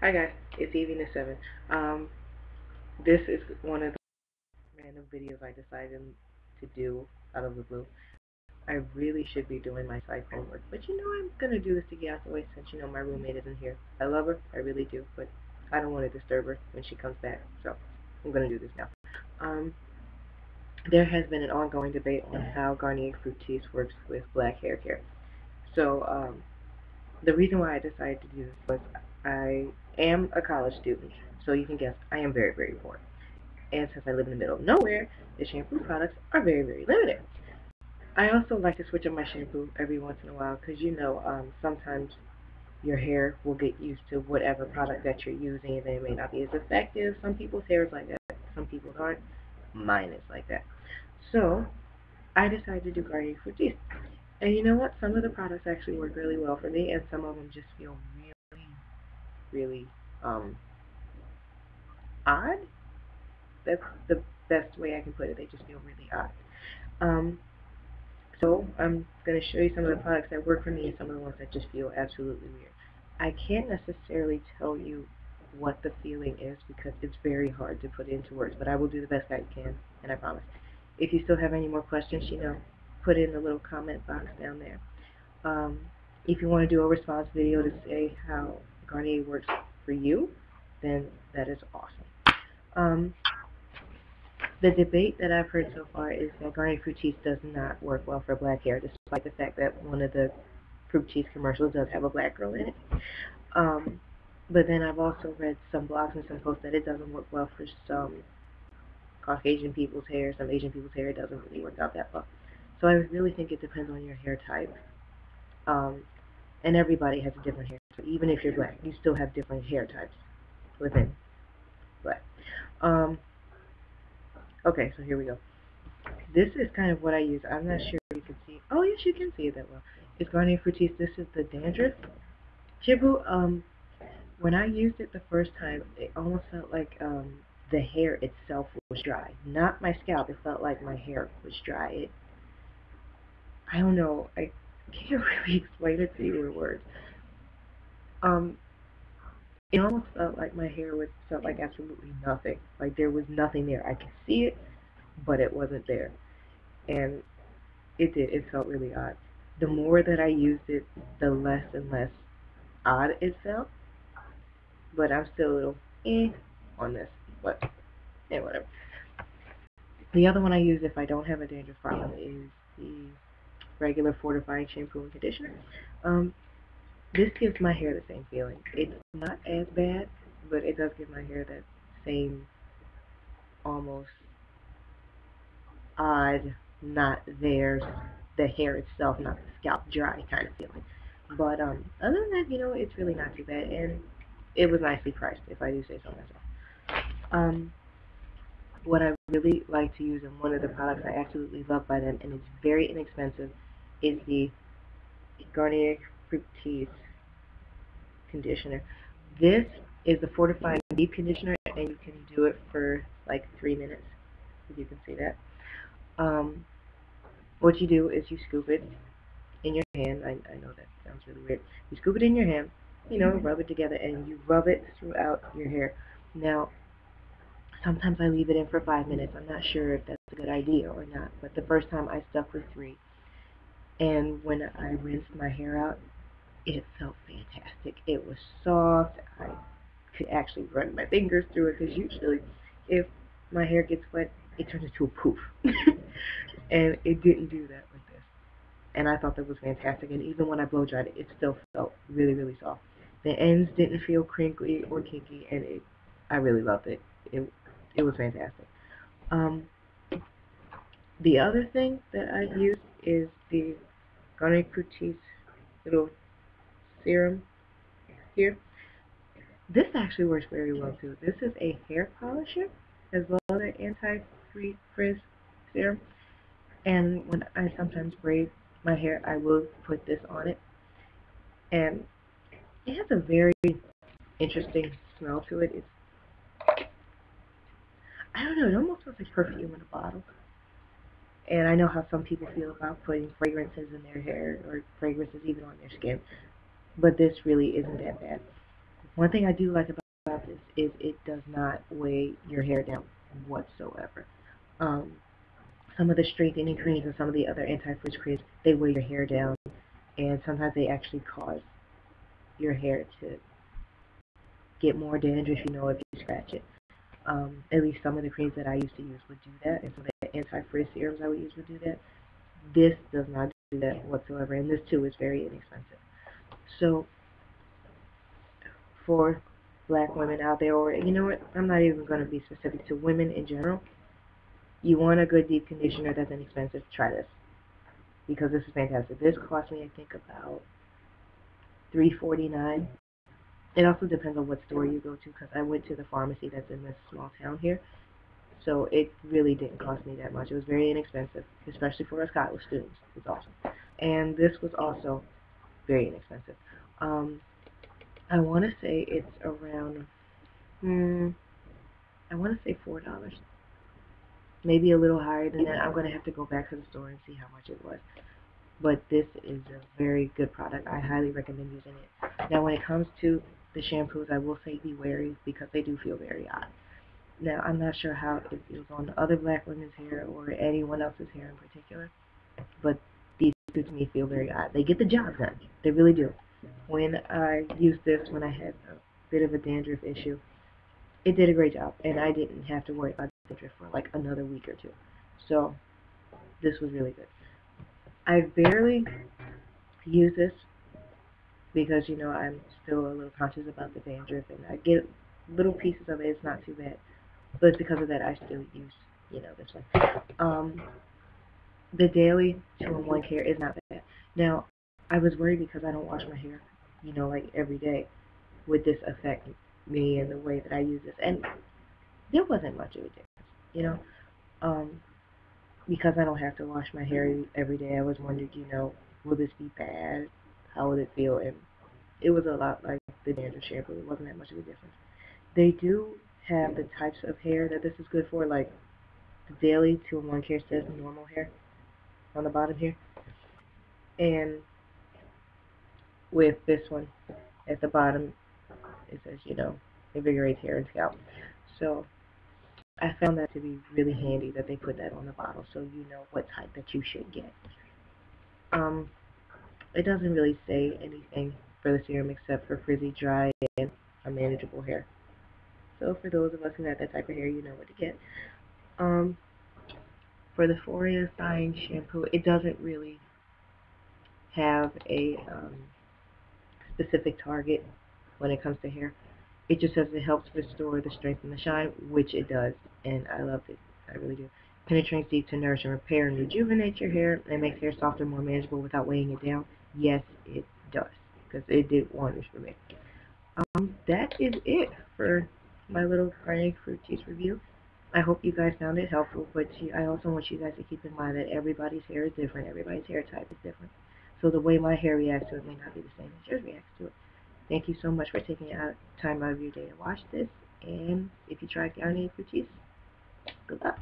Hi guys, it's Evie7. This is one of the random videos I decided to do out of the blue. I really should be doing my psych homework, but I'm gonna do this to get out the way since my roommate isn't here. I love her, I really do, but I don't want to disturb her when she comes back, so I'm gonna do this now. Um, there has been an ongoing debate on how Garnier Fructis works with black hair care. So, the reason why I decided to do this was I am a college student, so you can guess I am very, very poor. And since I live in the middle of nowhere, the shampoo products are very, very limited. I also like to switch up my shampoo every once in a while because sometimes your hair will get used to whatever product that you're using and it may not be as effective. Some people's hair is like that, some people's aren't. Mine is like that. So I decided to do Garnier Fructis. And you know what? Some of the products actually work really well for me, and some of them just feel really, really odd. That's the best way I can put it. They just feel really odd. Um, so I'm going to show you some of the products that work for me and some of the ones that just feel absolutely weird. I can't necessarily tell you what the feeling is because it's very hard to put into words, but I will do the best I can, and I promise. If you still have any more questions, put it in the little comment box down there. Um, if you want to do a response video to say how Garnier works for you, then that is awesome. The debate that I've heard so far is that Garnier Fructis does not work well for black hair, despite the fact that one of the Fructis commercials does have a black girl in it. But then I've also read some blogs and some posts that it doesn't work well for some Caucasian people's hair, some Asian people's hair. It doesn't really work out that well. So I really think it depends on your hair type. And everybody has a different hair. So even if you're black, you still have different hair types within black. Okay, so here we go. This is kind of what I use. I'm not sure if you can see. Oh, yes, you can see it that well. It's Garnier Fructis. This is the dandruff shampoo. When I used it the first time, it almost felt like the hair itself was dry. Not my scalp. It felt like my hair was dry. I don't know. I can't really explain it to you in words. It almost felt like my hair felt like absolutely nothing. Like there was nothing there. I could see it, but it wasn't there. And it did. It felt really odd. The more that I used it, the less and less odd it felt. But I'm still a little on this. But yeah, whatever. The other one I use if I don't have a dandruff problem is the regular fortifying shampoo and conditioner. This gives my hair the same feeling. It's not as bad, but it does give my hair that same almost odd, not there, the hair itself, not the scalp dry kind of feeling. But other than that, it's really not too bad, and it was nicely priced, if I do say so myself. What I really like to use, and one of the products I absolutely love by them, and it's very inexpensive, is the Garnier Fructis conditioner. This is the fortifying deep conditioner, and you can do it for like 3 minutes, if you can see that. What you do is you scoop it in your hand. I know that sounds really weird. You scoop it in your hand, rub it together, and you rub it throughout your hair. Now, sometimes I leave it in for 5 minutes. I'm not sure if that's a good idea or not, but the first time I stuck with 3. And when I rinsed my hair out, it felt fantastic. It was soft. I could actually run my fingers through it because usually if my hair gets wet, it turns into a poof. And it didn't do that with this. And I thought that was fantastic. And even when I blow dried it, it still felt really, really soft. The ends didn't feel crinkly or kinky, and I really loved it. It was fantastic. Um, the other thing that I use is the Garnier Fructis little serum here. This actually works very well too. This is a hair polisher as well as an anti-frizz serum. And when I sometimes braid my hair, I will put this on it. And it has a very interesting smell to it. I don't know, it almost smells like perfume in a bottle. And I know how some people feel about putting fragrances in their hair or fragrances even on their skin. But this really isn't that bad. One thing I do like about this is it does not weigh your hair down whatsoever. Um, some of the straightening creams and some of the other anti-frizz creams, they weigh your hair down, and sometimes they actually cause your hair to get more dandruff, if you scratch it. At least some of the creams that I used to use would do that, and some of the anti-frizz serums I would use would do that. This does not do that whatsoever, and this too is very inexpensive. So for black women out there, or you know what, I'm not even going to be specific to women in general. You want a good deep conditioner that's inexpensive, try this, because this is fantastic. This cost me, I think, about $3.49. It also depends on what store you go to, because I went to the pharmacy that's in this small town here, so it really didn't cost me that much. It was very inexpensive, especially for us college students. It's awesome. And this was also very inexpensive. I want to say it's around, I want to say $4, maybe a little higher than that. I'm going to have to go back to the store and see how much it was. But this is a very good product. I highly recommend using it. Now, when it comes to the shampoos, I will say be wary because they do feel very odd. Now, I'm not sure how it feels on other black women's hair or anyone else's hair in particular, but these two to me feel very odd. They get the job done. They really do. When I used this when I had a bit of a dandruff issue, it did a great job, and I didn't have to worry about dandruff for like another week or two. So this was really good. I barely use this because, I'm still a little conscious about the dandruff, and I get little pieces of it. It's not too bad. But because of that, I still use, this one. The daily 2-in-1 care is not bad. Now, I was worried because I don't wash my hair, like every day. Would this affect me and the way that I use this? And there wasn't much of a difference, you know. Because I don't have to wash my hair every day, I was wondering, will this be bad? How would it feel? And it was a lot like the dandruff shampoo. It wasn't that much of a difference. They do have the types of hair that this is good for, like the daily 2-in-1 care says normal hair on the bottom here. And with this one at the bottom, it says, invigorates hair and scalp. So I found that to be really handy that they put that on the bottle so you know what type that you should get. It doesn't really say anything for the serum except for frizzy, dry, and unmanageable hair. So for those of us who have that type of hair, you know what to get. For the Fortifying shampoo, it doesn't really have a specific target when it comes to hair. It just says it helps restore the strength and the shine, which it does, and I love it. I really do. Penetrates deep to nourish and repair and rejuvenate your hair and makes hair softer and more manageable without weighing it down. Yes, it does, because it did wonders for me. That is it for my little Garnier Fructis review. I hope you guys found it helpful, but I also want you guys to keep in mind that everybody's hair is different. Everybody's hair type is different. So the way my hair reacts to it may not be the same as yours reacts to it. Thank you so much for taking time out of your day to watch this. And if you try Garnier Fructis, good luck.